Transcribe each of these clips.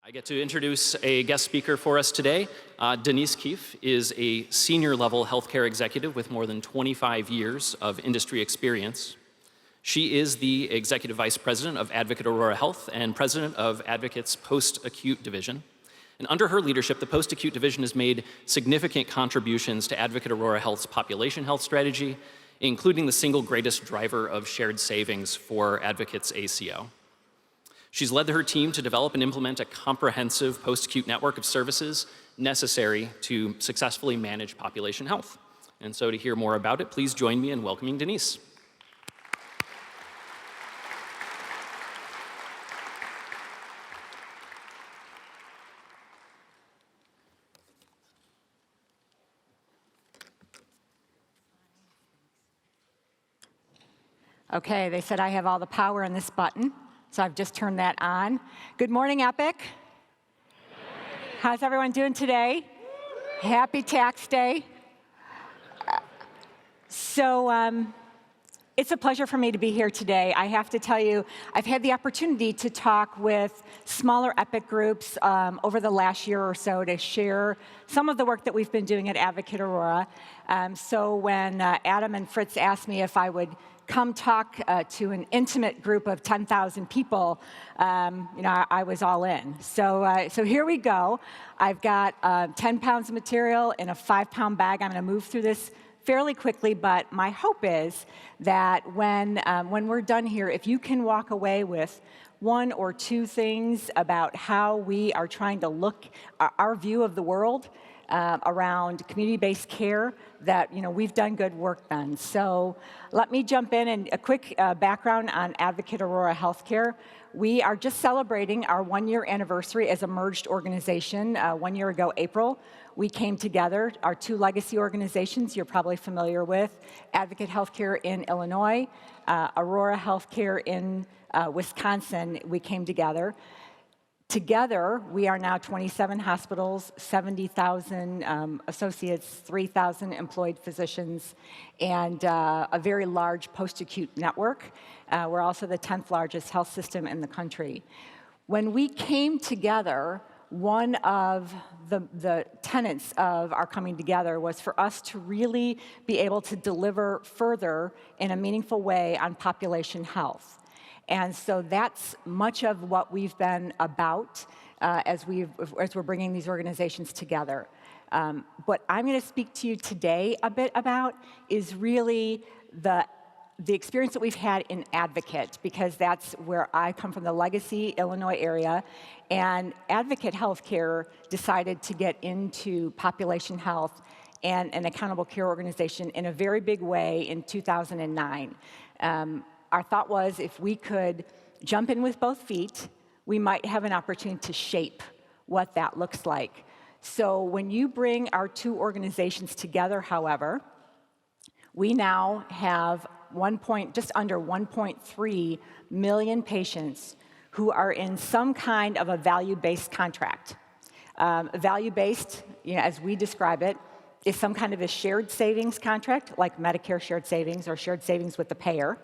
I get to introduce a guest speaker for us today. Denise Keefe is a senior-level healthcare executive with more than 25 years of industry experience. She is the Executive Vice President of Advocate Aurora Health and President of Advocate's Post-Acute Division. And under her leadership, the Post-Acute Division has made significant contributions to Advocate Aurora Health's population health strategy, including the single greatest driver of shared savings for Advocate's ACO. She's led her team to develop and implement a comprehensive post-acute network of services necessary to successfully manage population health. And so to hear more about it, please join me in welcoming Denise. Okay, they said I have all the power in this button, so I've just turned that on. Good morning, Epic. How's everyone doing today? Happy Tax Day. It's a pleasure for me to be here today. I have to tell you, I've had the opportunity to talk with smaller Epic groups over the last year or so to share some of the work that we've been doing at Advocate Aurora. So when Adam and Fritz asked me if I would come talk to an intimate group of 10,000 people, I was all in. So here we go. I've got 10 pounds of material in a 5-pound bag. I'm going to move through this fairly quickly, but my hope is that when we're done here, if you can walk away with one or two things about how we are trying to look our view of the world around community-based care, that we've done good work then. So let me jump in and a quick background on Advocate Aurora Healthcare. We are just celebrating our 1-year anniversary as a merged organization. 1 year ago, April, we came together, our two legacy organizations you're probably familiar with, Advocate Healthcare in Illinois, Aurora Healthcare in Wisconsin. We came together. Together, we are now 27 hospitals, 70,000 associates, 3,000 employed physicians, and a very large post-acute network. We're also the 10th largest health system in the country. When we came together, one of the tenets of our coming together was for us to really be able to deliver further in a meaningful way on population health. And so that's much of what we've been about as we're bringing these organizations together. What I'm going to speak to you today a bit about is really the experience that we've had in Advocate, because that's where I come from, the legacy Illinois area. And Advocate Healthcare decided to get into population health and an accountable care organization in a very big way in 2009. Our thought was if we could jump in with both feet, we might have an opportunity to shape what that looks like. So when you bring our two organizations together, however, we now have just under 1.3 million patients who are in some kind of a value-based contract. Value-based, as we describe it, is some kind of a shared savings contract, like Medicare shared savings or shared savings with the payer,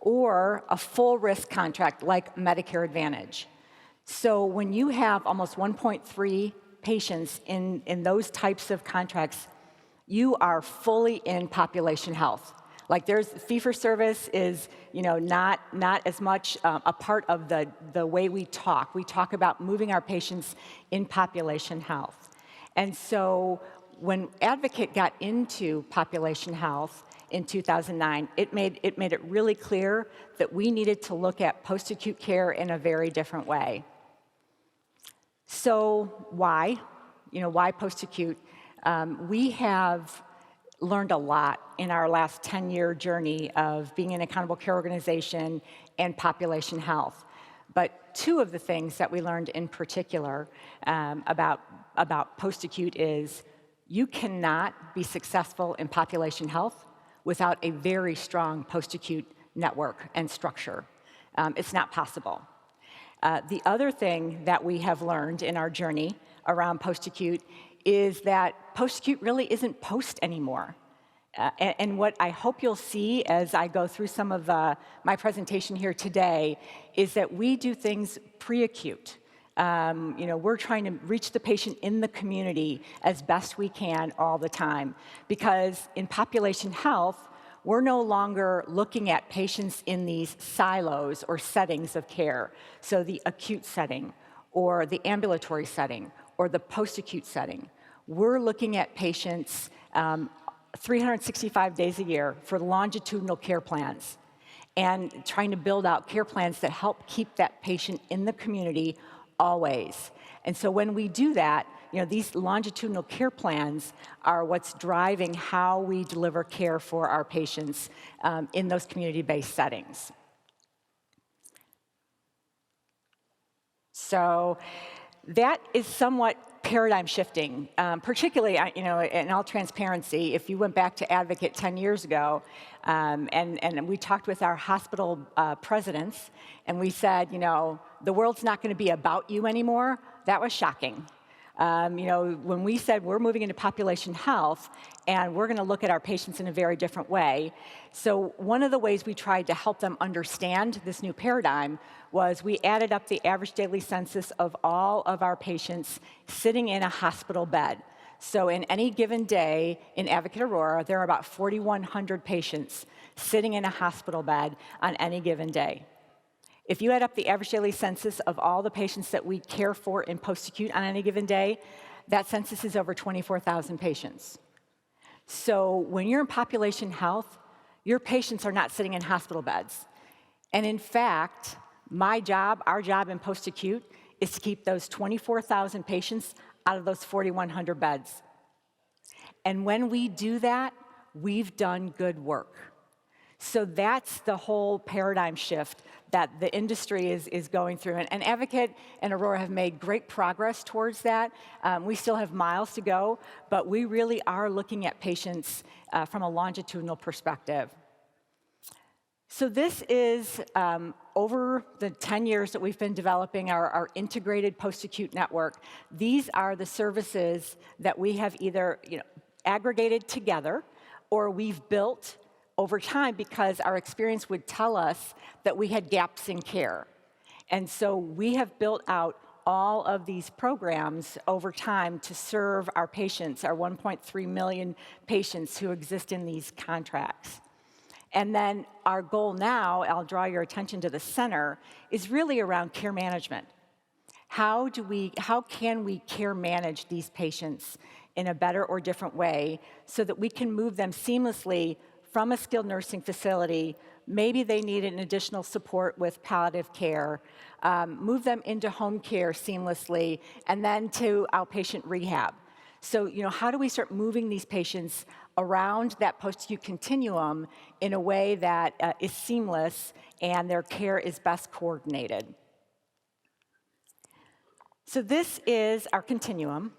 or a full risk contract like Medicare Advantage. So when you have almost 1.3 patients in those types of contracts, you are fully in population health. Like there's fee-for-service is not as much a part of the way we talk. We talk about moving our patients in population health. And so when Advocate got into population health, in 2009, it made it really clear that we needed to look at post-acute care in a very different way. So why? Why post-acute? We have learned a lot in our last 10-year journey of being an accountable care organization and population health. But two of the things that we learned in particular about post-acute is you cannot be successful in population health without a very strong post-acute network and structure. It's not possible. The other thing that we have learned in our journey around post-acute is that post-acute really isn't post anymore. And what I hope you'll see as I go through some of my presentation here today is that we do things pre-acute. We're trying to reach the patient in the community as best we can all the time, because in population health, we're no longer looking at patients in these silos or settings of care. So the acute setting, or the ambulatory setting, or the post-acute setting. We're looking at patients 365 days a year for longitudinal care plans, and trying to build out care plans that help keep that patient in the community always. And so when we do that, these longitudinal care plans are what's driving how we deliver care for our patients in those community-based settings. So that is somewhat paradigm shifting, particularly, in all transparency, if you went back to Advocate 10 years ago, and we talked with our hospital presidents, and we said, the world's not going to be about you anymore, that was shocking. When we said we're moving into population health and we're going to look at our patients in a very different way, so one of the ways we tried to help them understand this new paradigm was we added up the average daily census of all of our patients sitting in a hospital bed. So in any given day in Advocate Aurora, there are about 4,100 patients sitting in a hospital bed on any given day. If you add up the average daily census of all the patients that we care for in post-acute on any given day, that census is over 24,000 patients. So when you're in population health, your patients are not sitting in hospital beds. And in fact, our job in post-acute, is to keep those 24,000 patients out of those 4,100 beds. And when we do that, we've done good work. So that's the whole paradigm shift that the industry is going through. And Advocate and Aurora have made great progress towards that. We still have miles to go, but we really are looking at patients from a longitudinal perspective. So this is over the 10 years that we've been developing our integrated post-acute network. These are the services that we have either aggregated together or we've built over time because our experience would tell us that we had gaps in care. And so we have built out all of these programs over time to serve our patients, our 1.3 million patients who exist in these contracts. And then our goal now, I'll draw your attention to the center, is really around care management. How can we care manage these patients in a better or different way so that we can move them seamlessly from a skilled nursing facility, maybe they need an additional support with palliative care, move them into home care seamlessly, and then to outpatient rehab. So, how do we start moving these patients around that post-acute continuum in a way that is seamless and their care is best coordinated? So this is our continuum,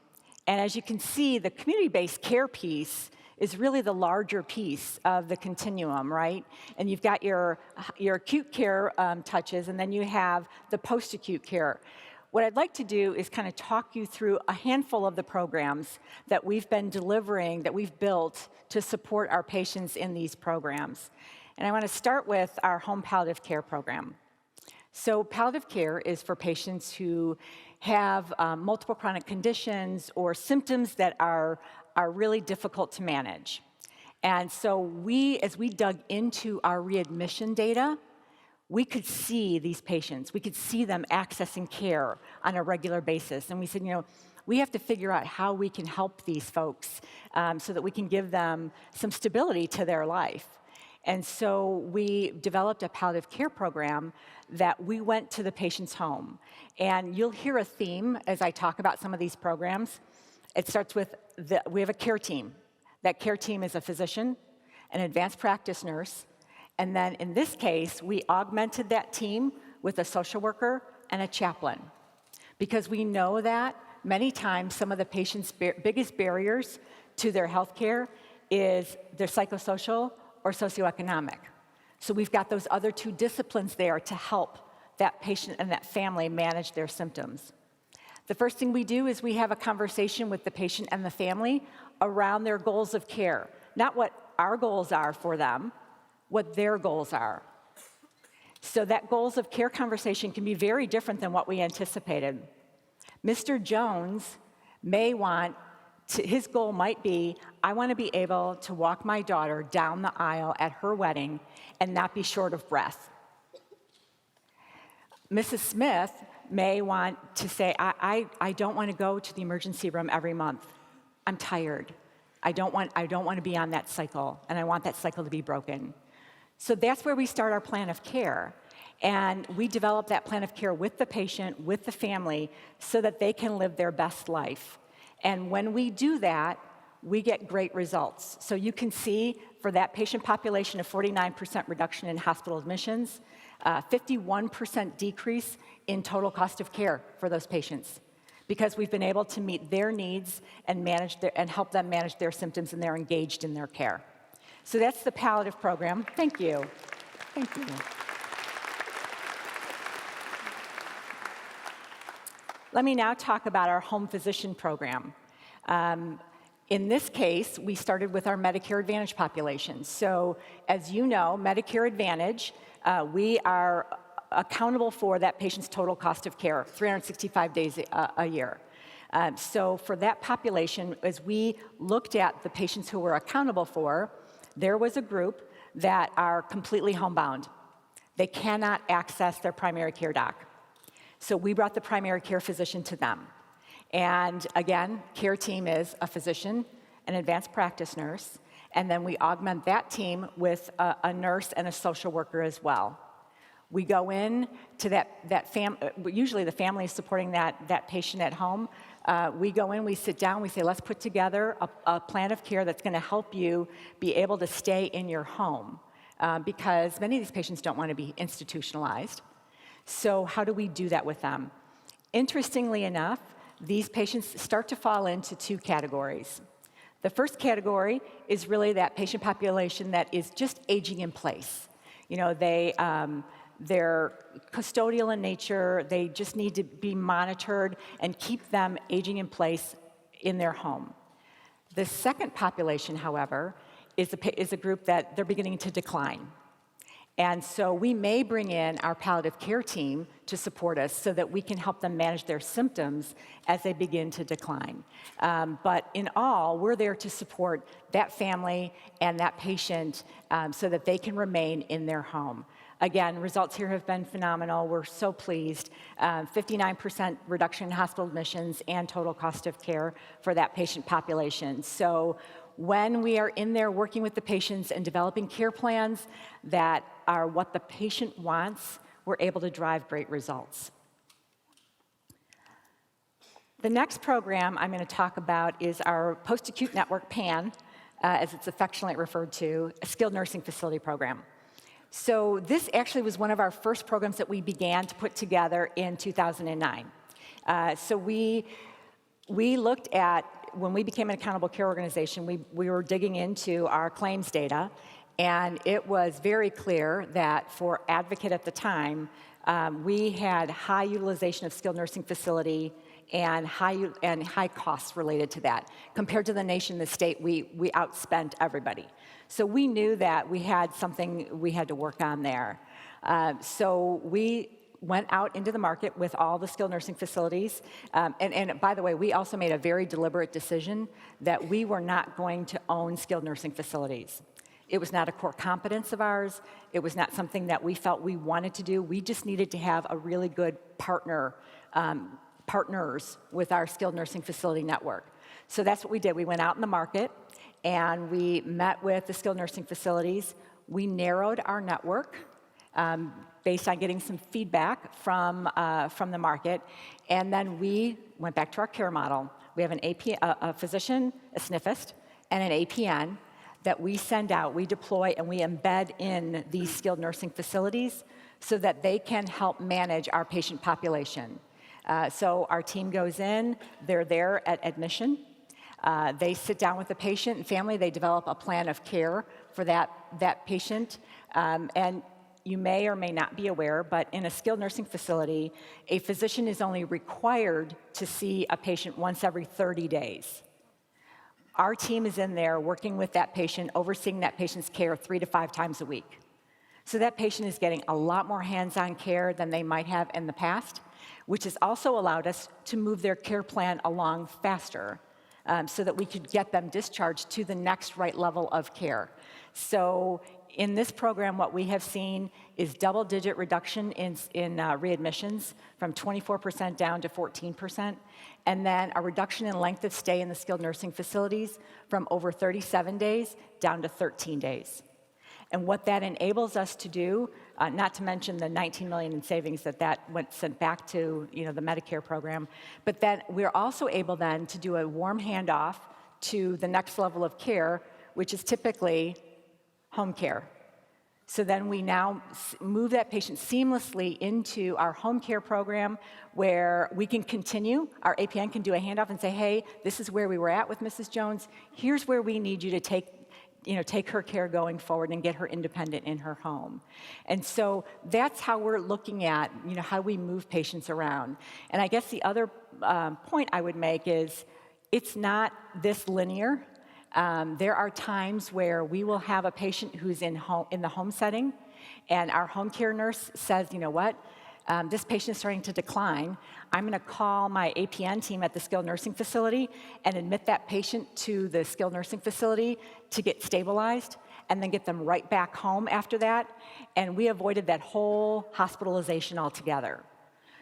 and as you can see, the community-based care piece is really the larger piece of the continuum, right? And you've got your acute care touches, and then you have the post-acute care. What I'd like to do is kind of talk you through a handful of the programs that we've been delivering, that we've built to support our patients in these programs. And I want to start with our home palliative care program. So palliative care is for patients who have multiple chronic conditions or symptoms that are really difficult to manage. And so as we dug into our readmission data, we could see these patients. We could see them accessing care on a regular basis. And we said, we have to figure out how we can help these folks so that we can give them some stability to their life. And so we developed a palliative care program that we went to the patient's home. And you'll hear a theme as I talk about some of these programs. It starts with, we have a care team. That care team is a physician, an advanced practice nurse, and then in this case, we augmented that team with a social worker and a chaplain. Because we know that many times some of the patients' biggest barriers to their health care is their psychosocial or socioeconomic. So we've got those other two disciplines there to help that patient and that family manage their symptoms. The first thing we do is we have a conversation with the patient and the family around their goals of care. Not what our goals are for them, what their goals are. So that goals of care conversation can be very different than what we anticipated. Mr. Jones may want to, his goal might be, I want to be able to walk my daughter down the aisle at her wedding and not be short of breath. Mrs. Smith may want to say, I don't want to go to the emergency room every month. I'm tired. I don't want to be on that cycle, and I want that cycle to be broken. So that's where we start our plan of care. And we develop that plan of care with the patient, with the family, so that they can live their best life. And when we do that, we get great results. So you can see for that patient population, a 49% reduction in hospital admissions, 51% decrease in total cost of care for those patients, because we've been able to meet their needs and help them manage their symptoms, and they're engaged in their care. So that's the palliative program. Thank you. Thank you. Let me now talk about our home physician program. In this case, we started with our Medicare Advantage population. So as you know, Medicare Advantage, we are accountable for that patient's total cost of care, 365 days a year. So for that population, as we looked at the patients who we're accountable for, there was a group that are completely homebound. They cannot access their primary care doc. So we brought the primary care physician to them. And again, care team is a physician, an advanced practice nurse, and then we augment that team with a nurse and a social worker as well. We go in to usually the family is supporting that patient at home. We go in, we sit down, we say, let's put together a plan of care that's gonna help you be able to stay in your home, because many of these patients don't wanna be institutionalized. So how do we do that with them? Interestingly enough, these patients start to fall into two categories. The first category is really that patient population that is just aging in place. You know, they're custodial in nature, they just need to be monitored and keep them aging in place in their home. The second population, however, is a group that they're beginning to decline. And so we may bring in our palliative care team to support us so that we can help them manage their symptoms as they begin to decline. But in all, we're there to support that family and that patient so that they can remain in their home. Again, results here have been phenomenal. We're so pleased. 59% reduction in hospital admissions and total cost of care for that patient population. So when we are in there working with the patients and developing care plans that are what the patient wants, we're able to drive great results. The next program I'm going to talk about is our post-acute network, PAN, as it's affectionately referred to, a skilled nursing facility program. So this actually was one of our first programs that we began to put together in 2009. So we looked at, when we became an accountable care organization, we were digging into our claims data, and it was very clear that for Advocate at the time, we had high utilization of skilled nursing facility and high costs related to that. Compared to the nation, the state, we outspent everybody. So we knew that we had something we had to work on there. So we went out into the market with all the skilled nursing facilities. And by the way, we also made a very deliberate decision that we were not going to own skilled nursing facilities. It was not a core competence of ours. It was not something that we felt we wanted to do. We just needed to have a really good partners with our skilled nursing facility network. So that's what we did. We went out in the market and we met with the skilled nursing facilities. We narrowed our network based on getting some feedback from the market, and then we went back to our care model. We have a physician, a SNFist, and an APN that we send out, we deploy, and we embed in these skilled nursing facilities so that they can help manage our patient population. So our team goes in, they're there at admission, they sit down with the patient and family, they develop a plan of care for that patient, and you may or may not be aware, but in a skilled nursing facility, a physician is only required to see a patient once every 30 days. Our team is in there working with that patient, overseeing that patient's care 3 to 5 times a week. So that patient is getting a lot more hands-on care than they might have in the past. which has also allowed us to move their care plan along faster so that we could get them discharged to the next right level of care. So in this program, what we have seen is double-digit reduction in readmissions from 24% down to 14%, and then a reduction in length of stay in the skilled nursing facilities from over 37 days down to 13 days. And what that enables us to do, not to mention the $19 million in savings that went sent back to the Medicare program, but then we're also able then to do a warm handoff to the next level of care, which is typically home care. So then we now move that patient seamlessly into our home care program where we can continue, our APN can do a handoff and say, hey, this is where we were at with Mrs. Jones, here's where we need you to take her care going forward and get her independent in her home. And so that's how we're looking at, how we move patients around. And I guess the other point I would make is it's not this linear. There are times where we will have a patient who's in the home setting, and our home care nurse says, you know what, this patient is starting to decline. I'm going to call my APN team at the skilled nursing facility and admit that patient to the skilled nursing facility to get stabilized, and then get them right back home after that. And we avoided that whole hospitalization altogether.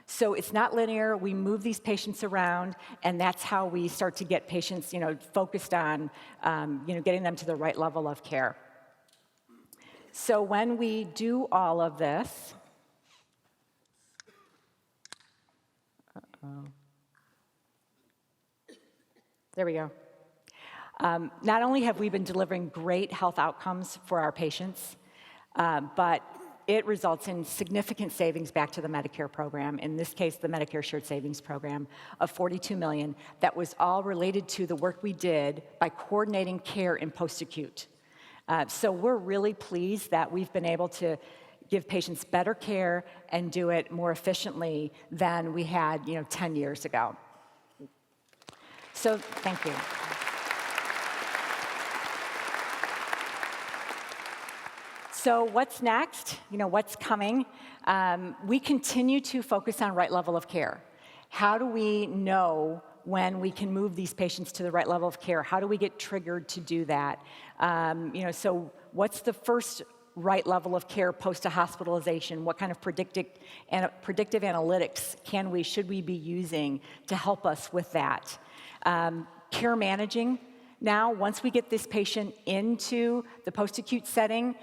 So it's not linear. We move these patients around, and that's how we start to get patients, focused on, getting them to the right level of care. So when we do all of this, there we go. Not only have we been delivering great health outcomes for our patients, but it results in significant savings back to the Medicare program, in this case, the Medicare Shared Savings Program of $42 million. That was all related to the work we did by coordinating care in post-acute. So we're really pleased that we've been able to give patients better care and do it more efficiently than we had 10 years ago. So thank you. So what's next? What's coming? We continue to focus on right level of care. How do we know when we can move these patients to the right level of care? How do we get triggered to do that? So what's the first right level of care post a hospitalization? What kind of predictive analytics should we be using to help us with that? Care managing. Now, once we get this patient into the post-acute setting,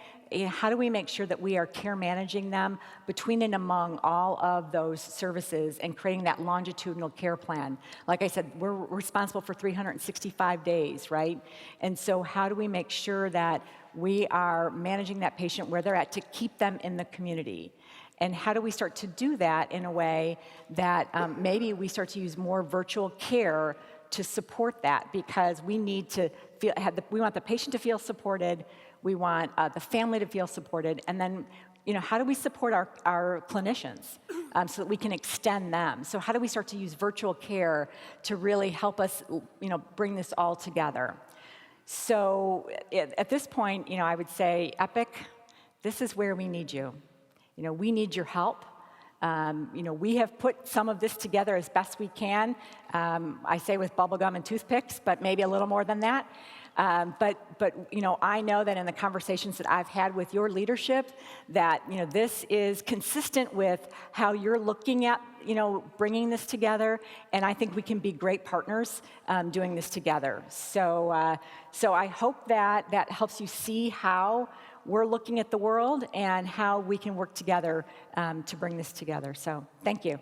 how do we make sure that we are care managing them between and among all of those services and creating that longitudinal care plan? Like I said, we're responsible for 365 days, right? And so how do we make sure that we are managing that patient where they're at to keep them in the community? And how do we start to do that in a way that maybe we start to use more virtual care to support that, because we need to we want the patient to feel supported, we want the family to feel supported, and then how do we support our clinicians so that we can extend them? So how do we start to use virtual care to really help us bring this all together? So at this point, I would say, Epic, this is where we need you. We need your help. We have put some of this together as best we can. I say with bubblegum and toothpicks, but maybe a little more than that. But I know that in the conversations that I've had with your leadership, that this is consistent with how you're looking at bringing this together, and I think we can be great partners doing this together. So I hope that helps you see how we're looking at the world and how we can work together to bring this together. So thank you.